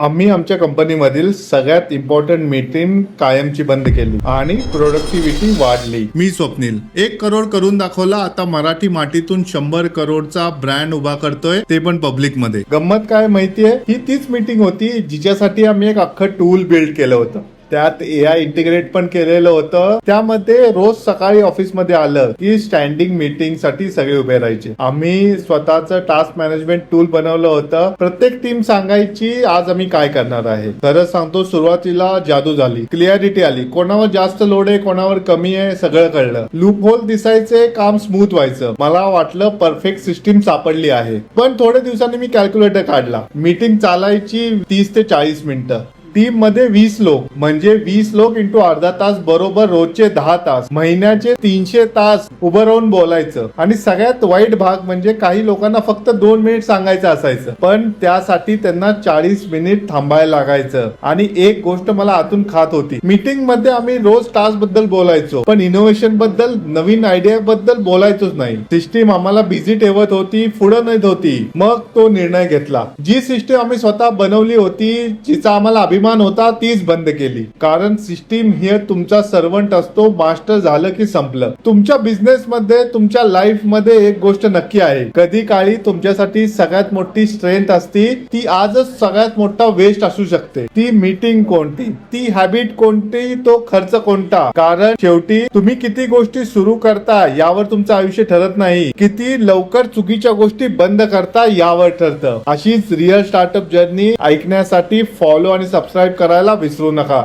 आम्ही आमच्या कंपनीमधील सगळ्यात इम्पॉर्टंट मीटिंग कायमची बंद केली आणि प्रोडक्टिव्हिटी वाढली. मी स्वप्नील 1 करोड करून दाखवला. आता मराठी मातीतून 100 करोडचा ब्रँड उभा करतोय, ते पण पब्लिक मध्ये. गंमत काय माहितीये, ही तीच मीटिंग होती जिच्यासाठी आम्ही एक अख्खं टूल बिल्ड केलं होतं. त्यात AI इंटिग्रेट पण केलेलं होतं. त्यामध्ये रोज सकाळी ऑफिसमध्ये आलं की स्टँडिंग मीटिंग साठी सगळे उभे राहायचे. आम्ही स्वतःचं टास्क मॅनेजमेंट टूल बनवलं होतं. प्रत्येक टीम सांगायची आज आम्ही काय करणार आहे. खरंच सांगतो, सुरुवातीला जादू झाली. क्लिअरिटी आली. कोणावर जास्त लोड आहे, कोणावर कमी आहे, सगळं कळलं. लूप होल दिसायचे, काम स्मूथ व्हायचं. मला वाटलं परफेक्ट सिस्टीम सापडली आहे. पण थोड्या दिवसांनी मी कॅल्क्युलेटर काढला. मीटिंग चालायची 30 ते 40 मिनिटं. टीम मध्ये 20 लोक, म्हणजे 20 लोक इंटू अर्धा तास, बरोबर रोजचे 10 तास, महिन्याचे 300 तास उभं राहून बोलायचं. आणि सगळ्यात वाईट भाग म्हणजे काही लोकांना फक्त 2 मिनिट सांगायचं असायचं, पण त्यासाठी त्यांना 40 मिनिट थांबायला लागायचं. आणि एक गोष्ट मला आतून खात होती, मीटिंग मध्ये आम्ही रोज टास्क बद्दल बोलायचो, पण इनोव्हेशन बद्दल, नवीन आयडिया बद्दल बोलायचोच नाही. सिस्टीम आम्हाला बिझी ठेवत होती, पुढे नेत होती. मग तो निर्णय घेतला, जी सिस्टीम आम्ही स्वतः बनवली होती, जिचा आम्हाला अभिमान होता, तीच बंद केली. कारण सिस्टीम हे तुमचा सर्वंट असतो. मास्टर झालं की संपलं. तुमच्या बिझनेस मध्ये, तुमच्या लाईफ मध्ये एक गोष्ट नक्की आहे, कधी काळी तुमच्यासाठी सगळ्यात मोठी स्ट्रेंथ असती, ती आजच सगळ्यात मोठा वेस्ट असू शकते. ती मीटिंग कोणती, ती हॅबिट कोणती, तो खर्च कोणता. कारण शेवटी तुम्ही किती गोष्टी सुरू करता यावर तुमचं आयुष्य ठरत नाही, किती लवकर चुकीच्या गोष्टी बंद करता यावर ठरतं. अशीच रिअल स्टार्टअप जर्नी ऐकण्यासाठी फॉलो आणि सबस्क्राईब करायला विसरू नका.